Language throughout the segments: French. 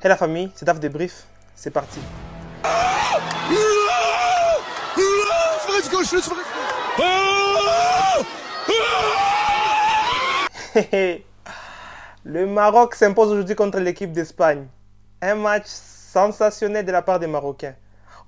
Hey la famille, c'est Daf Débrief, c'est parti. Le Maroc s'impose aujourd'hui contre l'équipe d'Espagne. Un match sensationnel de la part des Marocains.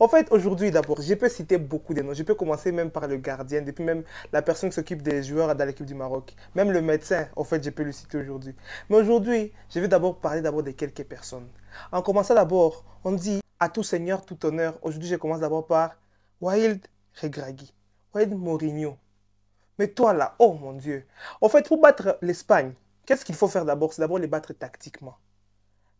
En fait, aujourd'hui d'abord, je peux citer beaucoup de noms. Je peux commencer même par le gardien, depuis même la personne qui s'occupe des joueurs dans l'équipe du Maroc. Même le médecin, en fait, je peux le citer aujourd'hui. Mais aujourd'hui, je vais d'abord parler d'abord de quelques personnes. En commençant d'abord, on dit à tout seigneur, tout honneur. Aujourd'hui, je commence d'abord par Walid Regragui, Walid Mourinho. Mais toi là, oh mon Dieu. En fait, pour battre l'Espagne, qu'est-ce qu'il faut faire d'abord? C'est d'abord les battre tactiquement.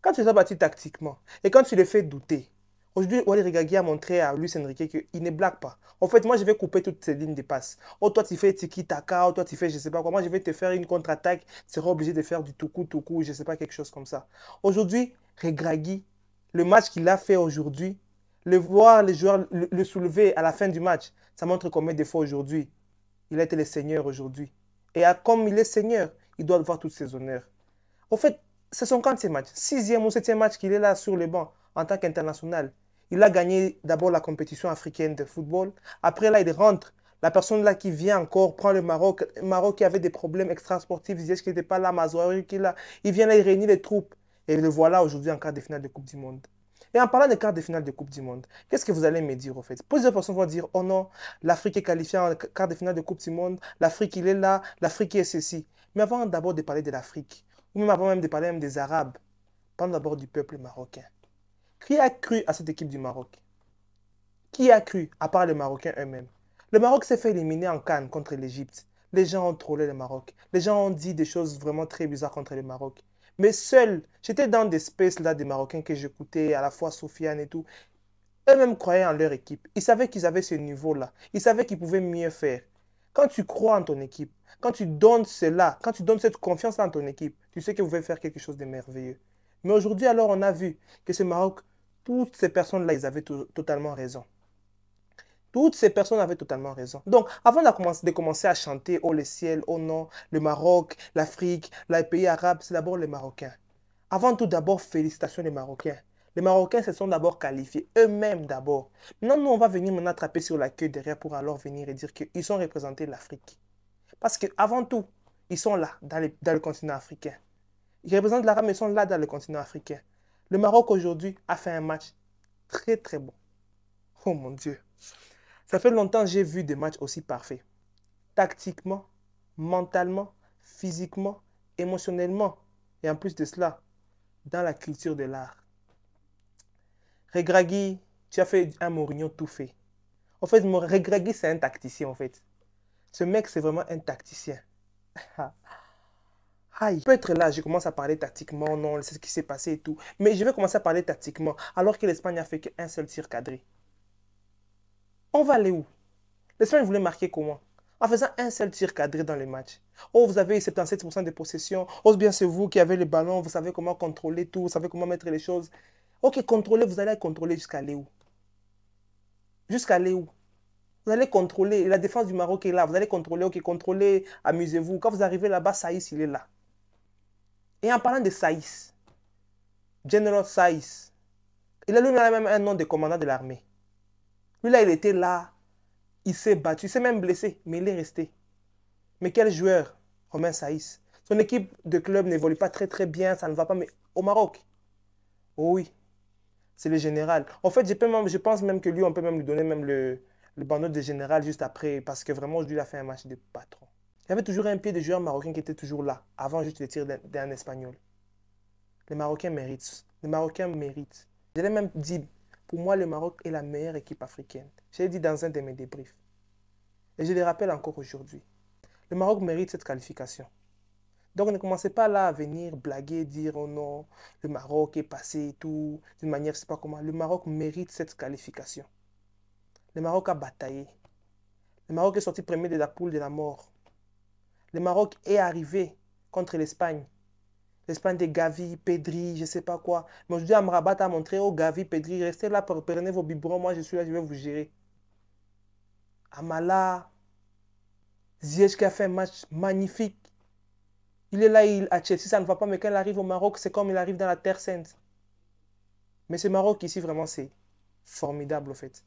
Quand tu les as battus tactiquement et quand tu les fais douter, aujourd'hui, Walid Regragui a montré à Luis Enrique qu'il ne blague pas. En fait, moi, je vais couper toutes ces lignes de passe. Oh, toi, tu fais tiki-taka, oh, toi, tu fais je sais pas quoi. Moi, je vais te faire une contre-attaque. Tu seras obligé de faire du tout-coup, je sais pas, quelque chose comme ça. Aujourd'hui, Regragui, le match qu'il a fait aujourd'hui, le voir les joueurs le soulever à la fin du match, ça montre combien de fois aujourd'hui, il a été le seigneur aujourd'hui. Et comme il est seigneur, il doit avoir tous ses honneurs. En fait, c'est son 40e match. Sixième ou septième match qu'il est là sur le banc en tant qu'international. Il a gagné d'abord la compétition africaine de football. Après, là, il rentre. La personne là qui vient encore prend le Maroc. Le Maroc qui avait des problèmes extrasportifs. Il disait qu'il n'était pas là, Mazouari qui est là. Il vient là, il réunit les troupes. Et le voilà aujourd'hui en quart de finale de Coupe du Monde. Et en parlant de quart de finale de Coupe du Monde, qu'est-ce que vous allez me dire au fait? Plusieurs personnes vont dire, oh non, l'Afrique est qualifiée en quart de finale de Coupe du Monde, l'Afrique il est là, l'Afrique est ceci. Mais avant d'abord de parler de l'Afrique, ou même avant même de parler même des Arabes, parlons d'abord du peuple marocain. Qui a cru à cette équipe du Maroc? Qui a cru, à part les Marocains eux-mêmes? Le Maroc s'est fait éliminer en CAN contre l'Égypte. Les gens ont trollé le Maroc. Les gens ont dit des choses vraiment très bizarres contre le Maroc. Mais seul, j'étais dans des spaces là des Marocains que j'écoutais, à la fois Sofiane et tout. Eux-mêmes croyaient en leur équipe. Ils savaient qu'ils avaient ce niveau-là. Ils savaient qu'ils pouvaient mieux faire. Quand tu crois en ton équipe, quand tu donnes cela, quand tu donnes cette confiance en ton équipe, tu sais que vous pouvez faire quelque chose de merveilleux. Mais aujourd'hui, alors, on a vu que ce Maroc, toutes ces personnes-là, ils avaient totalement raison. Toutes ces personnes avaient totalement raison. Donc, avant de commencer à chanter, oh le ciel, oh non, le Maroc, l'Afrique, les pays arabes, c'est d'abord les Marocains. Avant tout, d'abord, félicitations les Marocains. Les Marocains se sont d'abord qualifiés, eux-mêmes d'abord. Maintenant, nous, on va venir maintenant attraper sur la queue derrière pour alors venir et dire qu'ils ont représenté l'Afrique. Parce qu'avant tout, ils sont là, dans le continent africain. Ils représentent l'Arabe, mais ils sont là dans le continent africain. Le Maroc, aujourd'hui, a fait un match très, très bon. Oh mon Dieu. Ça fait longtemps que j'ai vu des matchs aussi parfaits. Tactiquement, mentalement, physiquement, émotionnellement. Et en plus de cela, dans la culture de l'art. Regragui, tu as fait un Mourinho tout fait. En fait, Regragui, c'est un tacticien, en fait. Ce mec, c'est vraiment un tacticien. Ah, il peut être là, je commence à parler tactiquement, non, c'est ce qui s'est passé et tout. Mais je vais commencer à parler tactiquement, alors que l'Espagne a fait qu'un seul tir cadré. On va aller où? L'Espagne voulait marquer comment? En faisant un seul tir cadré dans le match. Oh, vous avez 77% de possession. Oh, bien c'est vous qui avez le ballon, vous savez comment contrôler tout, vous savez comment mettre les choses. Ok, contrôler, vous allez contrôler jusqu'à aller où? Jusqu'à aller où? Vous allez contrôler, la défense du Maroc est là, vous allez contrôler, ok, contrôlez, amusez-vous. Quand vous arrivez là-bas, Saïs, il est là. Et en parlant de Saïs, General Saïs, il a lui-même un nom de commandant de l'armée. Lui là, il était là, il s'est battu, il s'est même blessé, mais il est resté. Mais quel joueur, Romain Saïs. Son équipe de club n'évolue pas très très bien, ça ne va pas, mais au Maroc, oh oui, c'est le général. En fait, je pense même que lui, on peut même lui donner même le bandeau de général juste après, parce que vraiment, aujourd'hui, il a fait un match de patron. Il y avait toujours un pied de joueur marocain qui était toujours là, avant juste le tir d'un Espagnol. Les Marocains méritent. Les Marocains méritent. Je l'ai même dit, pour moi, le Maroc est la meilleure équipe africaine. Je l'ai dit dans un de mes débriefs. Et je le rappelle encore aujourd'hui. Le Maroc mérite cette qualification. Donc ne commencez pas là à venir blaguer, dire oh non, le Maroc est passé et tout, d'une manière, je ne sais pas comment. Le Maroc mérite cette qualification. Le Maroc a bataillé. Le Maroc est sorti premier de la poule de la mort. Le Maroc est arrivé contre l'Espagne. L'Espagne de Gavi, Pedri, je ne sais pas quoi. Mais aujourd'hui, Amrabat a montré, oh Gavi, Pedri, restez là, prenez vos biberons, moi je suis là, je vais vous gérer. Amala, Ziyech qui a fait un match magnifique. Il est là, à Chelsea, ça ne va pas, mais quand il arrive au Maroc, c'est comme il arrive dans la Terre Sainte. Mais ce Maroc ici, vraiment, c'est formidable, en fait.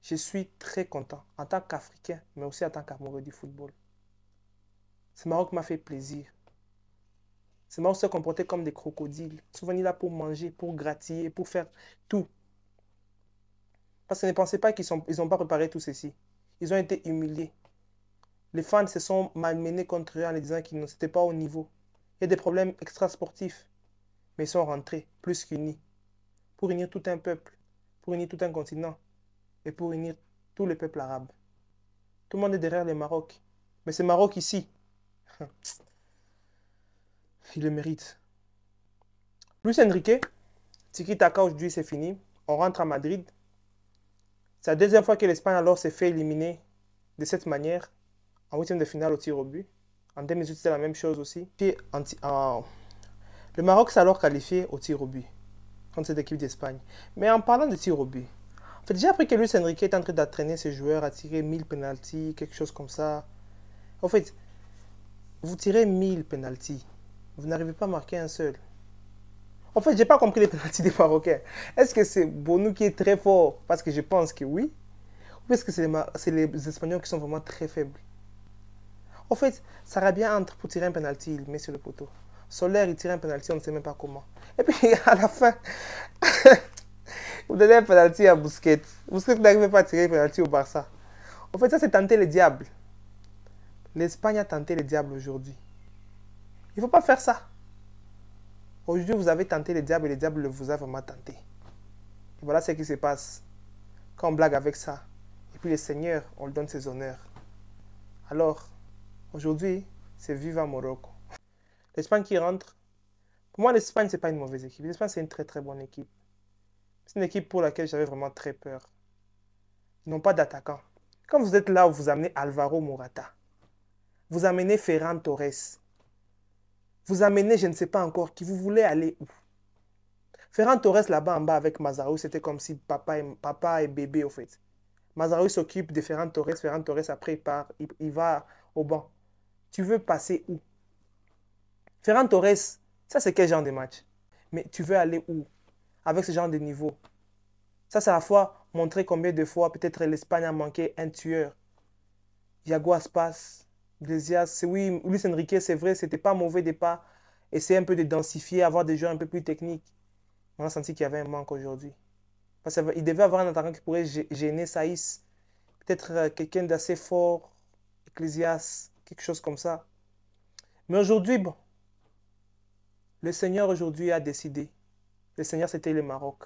Je suis très content en tant qu'Africain, mais aussi en tant qu'amoureux du football. Ce Maroc m'a fait plaisir. Ce Maroc se comportait comme des crocodiles. Souvent, il est là pour manger, pour gratiller, pour faire tout. Parce que ne pensez pas ils n'ont pas préparé tout ceci. Ils ont été humiliés. Les fans se sont malmenés contre eux en les disant qu'ils n'étaient pas au niveau. Il y a des problèmes extrasportifs. Mais ils sont rentrés plus qu'unis. Pour unir tout un peuple, pour unir tout un continent et pour unir tout le peuple arabe. Tout le monde est derrière le Maroc. Mais ce Maroc ici, il le mérite. Luis Enrique, Tiki Taka aujourd'hui c'est fini. On rentre à Madrid. C'est la deuxième fois que l'Espagne alors s'est fait éliminer de cette manière en huitième de finale au tir au but. En 2018 c'était la même chose aussi. Le Maroc s'est alors qualifié au tir au but contre cette équipe d'Espagne. Mais en parlant de tir au but, en fait, j'ai appris que Luis Enrique est en train d'entraîner ses joueurs à tirer 1000 penalties, quelque chose comme ça. En fait, vous tirez 1000 penalties, vous n'arrivez pas à marquer un seul. En fait, j'ai pas compris les penalties des Marocains. Est-ce que c'est Bonou qui est très fort? Parce que je pense que oui. Ou est-ce que c'est les Espagnols qui sont vraiment très faibles? En fait, Sarabia entre pour tirer un penalty, il met sur le poteau. Soler, il tire un penalty, on ne sait même pas comment. Et puis, à la fin, vous donnez un penalty à Busquets. Busquets n'arrive pas à tirer un penalty au Barça. En fait, ça, c'est tenter le diable. L'Espagne a tenté le diable aujourd'hui. Il ne faut pas faire ça. Aujourd'hui, vous avez tenté le diable et le diable vous a vraiment tenté. Et voilà ce qui se passe quand on blague avec ça. Et puis le Seigneur, on lui donne ses honneurs. Alors, aujourd'hui, c'est Viva Morocco. L'Espagne qui rentre. Pour moi, l'Espagne, ce n'est pas une mauvaise équipe. L'Espagne, c'est une très très bonne équipe. C'est une équipe pour laquelle j'avais vraiment très peur. Ils n'ont pas d'attaquant. Quand vous êtes là, vous amenez Alvaro Morata. Vous amenez Ferran Torres. Vous amenez, je ne sais pas encore, qui vous voulez aller où. Ferran Torres là-bas en bas avec Mazraoui, c'était comme si papa et bébé au fait. Mazraoui s'occupe de Ferran Torres après il part, il va au banc. Tu veux passer où? Ferran Torres, ça c'est quel genre de match? Mais tu veux aller où? Avec ce genre de niveau. Ça c'est à la fois montrer combien de fois peut-être l'Espagne a manqué un tueur. Iago Aspas, Iglesias, oui, Luis Enrique, c'est vrai, c'était pas mauvais départ. Essayer un peu de densifier, avoir des joueurs un peu plus techniques. On a senti qu'il y avait un manque aujourd'hui. Parce qu'il devait avoir un attaquant qui pourrait gêner Saïs. Peut-être quelqu'un d'assez fort, Ecclésias, quelque chose comme ça. Mais aujourd'hui, bon, le Seigneur aujourd'hui a décidé. Le Seigneur, c'était le Maroc.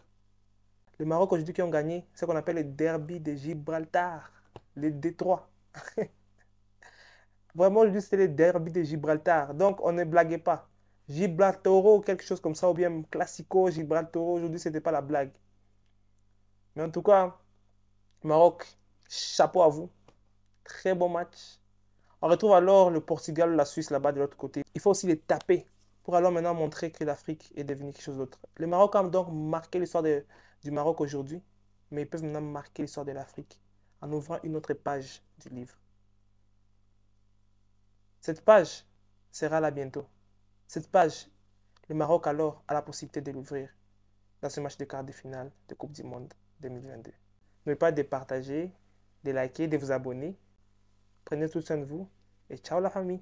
Le Maroc aujourd'hui qui ont gagné, c'est ce qu'on appelle le derby de Gibraltar, les Détroits. Vraiment, aujourd'hui, c'était le derby de Gibraltar. Donc, on ne blaguait pas. Gibraltaro, quelque chose comme ça, ou bien Classico, Gibraltaro, aujourd'hui, ce n'était pas la blague. Mais en tout cas, Maroc, chapeau à vous. Très bon match. On retrouve alors le Portugal, la Suisse là-bas de l'autre côté. Il faut aussi les taper pour alors maintenant montrer que l'Afrique est devenue quelque chose d'autre. Le Maroc a donc marqué l'histoire du Maroc aujourd'hui, mais ils peuvent maintenant marquer l'histoire de l'Afrique en ouvrant une autre page du livre. Cette page sera là bientôt. Cette page, le Maroc alors a la possibilité de l'ouvrir dans ce match de quart de finale de Coupe du Monde 2022. N'oubliez pas de partager, de liker, de vous abonner. Prenez tout soin de vous et ciao la famille.